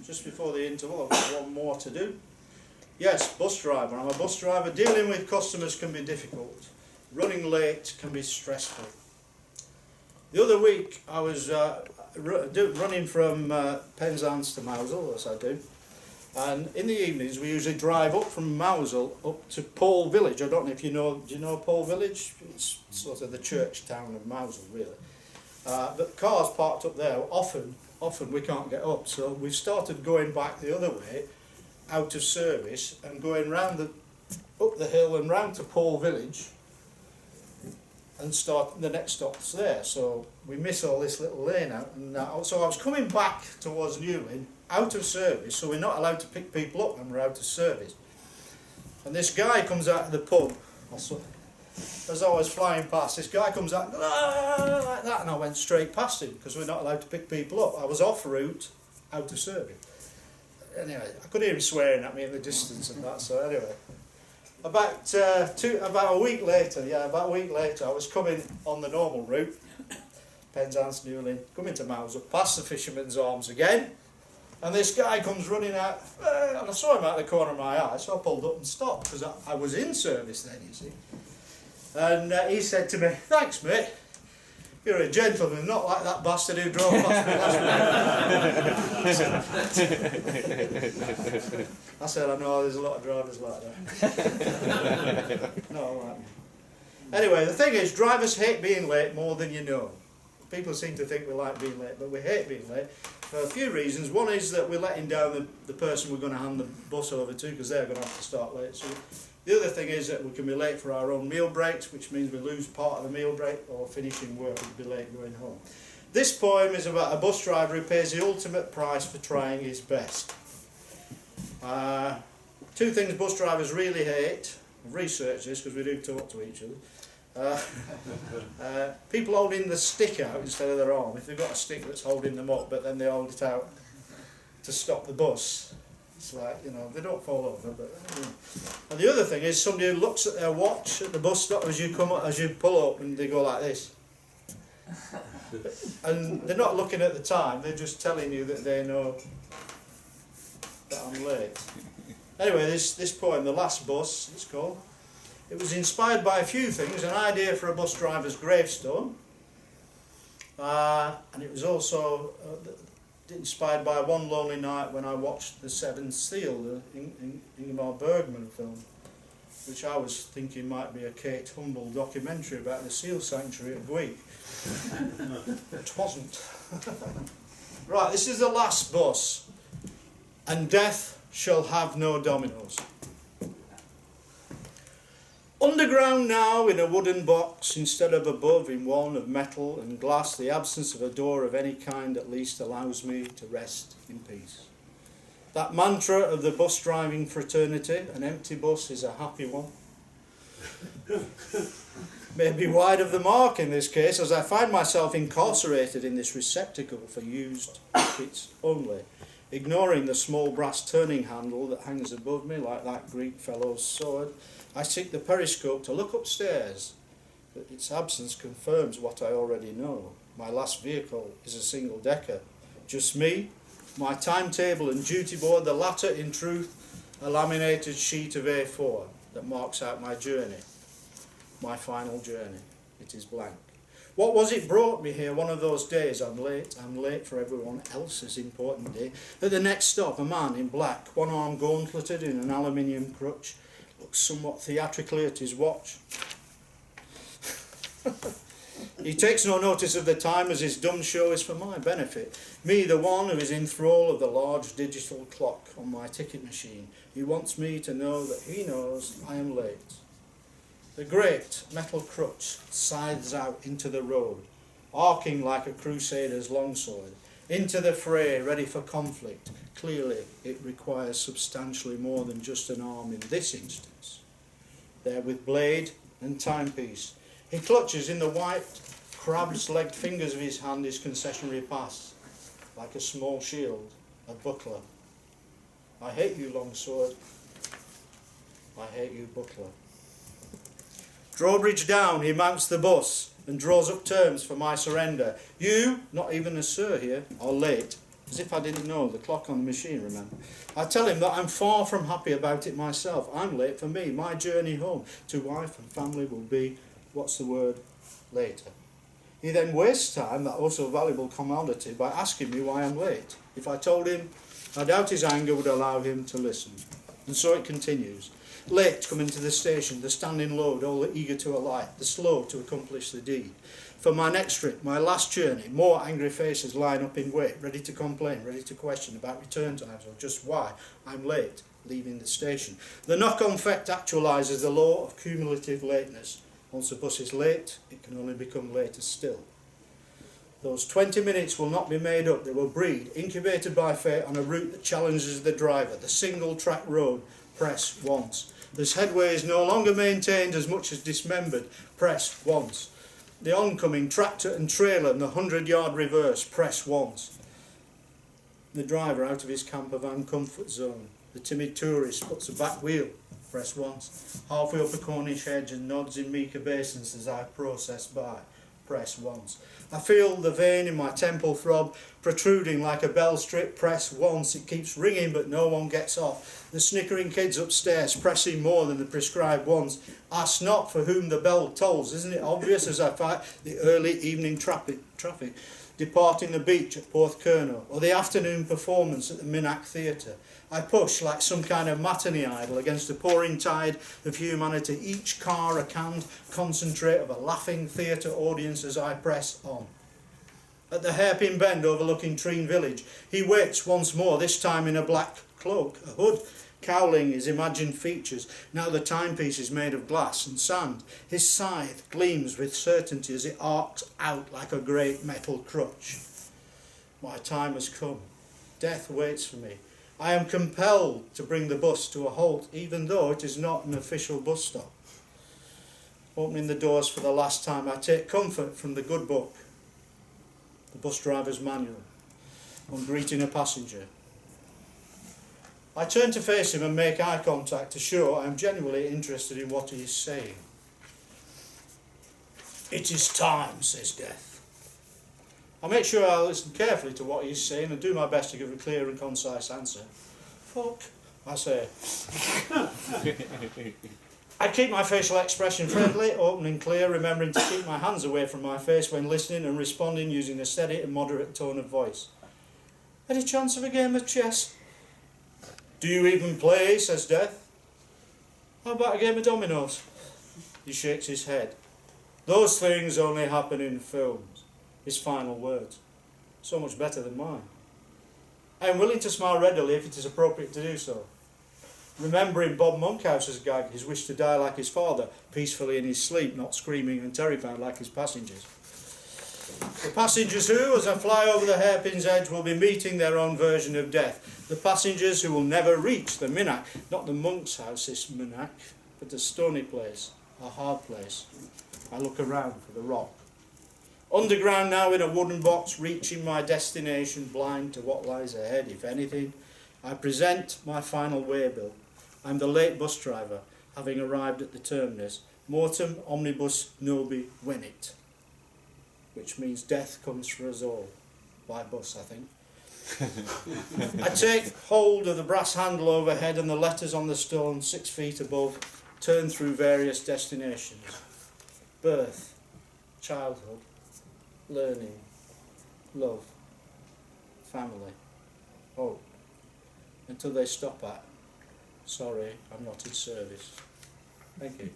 just before the interval. I've got one more to do. Yes, bus driver. I'm a bus driver. Dealing with customers can be difficult. Running late can be stressful. The other week I was running from Penzance to Mousehole, as I do. And in the evenings we usually drive up from Mousehole up to Pole Village. I don't know if you know, do you know Pole Village? It's sort of the church town of Mousehole, really. But cars parked up there, often we can't get up. So we've started going back the other way, out of service, and going round up the hill and round to Pole Village, and start the next stop's there. So we miss all this little lane out. And so I was coming back towards Newlyn, out of service, so we're not allowed to pick people up when we're out of service. And this guy comes out of the pub, as I was flying past, this guy comes out like that, and I went straight past him because we're not allowed to pick people up. I was off route, out of service. Anyway, I could hear him swearing at me in the distance and that, so anyway. About a week later, I was coming on the normal route, Penzance, Newlyn, coming to Mousehole, past the Fisherman's Arms again, and this guy comes running out, and I saw him out the corner of my eye, so I pulled up and stopped, because I was in service then, you see. And he said to me, "Thanks, mate. You're a gentleman, not like that bastard who drove past me last week." I said, "I know there's a lot of drivers like that." No, all right. Anyway, the thing is, drivers hate being late more than you know. People seem to think we like being late, but we hate being late for a few reasons. One is that we're letting down the person we're going to hand the bus over to, because they're going to have to start late. So the other thing is that we can be late for our own meal breaks, which means we lose part of the meal break, or finishing work and be late going home. This poem is about a bus driver who pays the ultimate price for trying his best. Two things bus drivers really hate. I've researched this because we do talk to each other. People holding the stick out instead of their arm. If they've got a stick that's holding them up, but then they hold it out to stop the bus. It's like, you know, they don't fall over. But and the other thing is somebody who looks at their watch at the bus stop as you pull up, and they go like this. And they're not looking at the time, they're just telling you that they know that I'm late. Anyway, this poem, The Last Bus, it's called. It was inspired by a few things, an idea for a bus driver's gravestone, and it was also inspired by one lonely night when I watched The Seventh Seal, the Ingmar Bergman film, which I was thinking might be a Kate Humble documentary about the seal sanctuary at Gweek. It wasn't. Right, this is The Last Bus. And death shall have no dominoes. Underground now in a wooden box instead of above in one of metal and glass, the absence of a door of any kind at least allows me to rest in peace. That mantra of the bus driving fraternity, an empty bus is a happy one. Maybe wide of the mark in this case, as I find myself incarcerated in this receptacle for used tickets only, ignoring the small brass turning handle that hangs above me like that Greek fellow's sword. I seek the periscope to look upstairs, but its absence confirms what I already know. My last vehicle is a single-decker. Just me, my timetable and duty board, the latter, in truth, a laminated sheet of A4 that marks out my journey, my final journey. It is blank. What was it brought me here? One of those days I'm late for everyone else's important day. At the next stop, a man in black, one arm gauntleted in an aluminium crutch, looks somewhat theatrically at his watch. He takes no notice of the time, as his dumb show is for my benefit. Me, the one who is in thrall of the large digital clock on my ticket machine. He wants me to know that he knows I am late. The great metal crutch scythes out into the road, arcing like a crusader's longsword, into the fray, ready for conflict. Clearly, it requires substantially more than just an arm in this instance. There with blade and timepiece, he clutches in the white, crab's-legged fingers of his hand his concessionary pass, like a small shield, a buckler. I hate you, longsword. I hate you, buckler. Drawbridge down, he mounts the bus and draws up terms for my surrender. You, not even a sir here, are late. as if I didn't know the clock on the machine, remember. I tell him that I'm far from happy about it myself. I'm late for me. My journey home to wife and family will be, what's the word, later. He then wastes time, that also valuable commodity, by asking me why I'm late. If I told him, I doubt his anger would allow him to listen. And so it continues. Late coming to the station, the standing load, all eager to alight, the slow to accomplish the deed. For my next trip, my last journey, more angry faces line up in wait, ready to complain, ready to question about return times or just why I'm late leaving the station. The knock-on effect actualises the law of cumulative lateness. Once a bus is late, it can only become later still. Those 20 minutes will not be made up. They will breed, incubated by fate, on a route that challenges the driver, the single-track road. Press once. This headway is no longer maintained as much as dismembered. Press once. The oncoming tractor and trailer and the 100-yard reverse. Press once. The driver out of his camper van comfort zone. The timid tourist puts a back wheel. Press once. Halfway up a Cornish hedge and nods in meek obeisance as I process by. Press once. I feel the vein in my temple throb, protruding like a bell strip. Press once. It keeps ringing but no one gets off. The snickering kids upstairs pressing more than the prescribed ones. Ask not for whom the bell tolls. Isn't it obvious as I fight the early evening traffic departing the beach at Porthcurno, or the afternoon performance at the Minack Theatre? I push like some kind of matinee idol against the pouring tide of humanity, each car a canned concentrate of a laughing theatre audience as I press on. At the hairpin bend overlooking Treen Village, he waits once more, this time in a black cloak, a hood cowling his imagined features. Now the timepiece is made of glass and sand. His scythe gleams with certainty as it arcs out like a great metal crutch. My time has come. Death waits for me. I am compelled to bring the bus to a halt, even though it is not an official bus stop. Opening the doors for the last time, I take comfort from the good book, the bus driver's manual, on greeting a passenger. I turn to face him and make eye contact to show I am genuinely interested in what he is saying. It is time, says Death. I make sure I listen carefully to what he is saying and do my best to give a clear and concise answer. Fuck, I say. I keep my facial expression friendly, open and clear, remembering to keep my hands away from my face when listening and responding using a steady and moderate tone of voice. Any chance of a game of chess? Do you even play, says Death. How about a game of dominoes? He shakes his head. Those things only happen in films. His final words. So much better than mine. I am willing to smile readily if it is appropriate to do so. Remembering Bob Monkhouse's gag, his wish to die like his father, peacefully in his sleep, not screaming and terrified like his passengers. The passengers who, as I fly over the hairpin's edge, will be meeting their own version of death. The passengers who will never reach the Minack, not the monk's house, this Minack, but a stony place, a hard place. I look around for the rock. Underground now in a wooden box, reaching my destination, blind to what lies ahead, if anything. I present my final waybill. I'm the late bus driver, having arrived at the terminus. Mortem omnibus nobi venit. Which means death comes for us all. By bus, I think. I take hold of the brass handle overhead and the letters on the stone 6 feet above turn through various destinations. Birth, childhood, learning, love, family, hope. Until they stop at, sorry, I'm not in service. Thank you.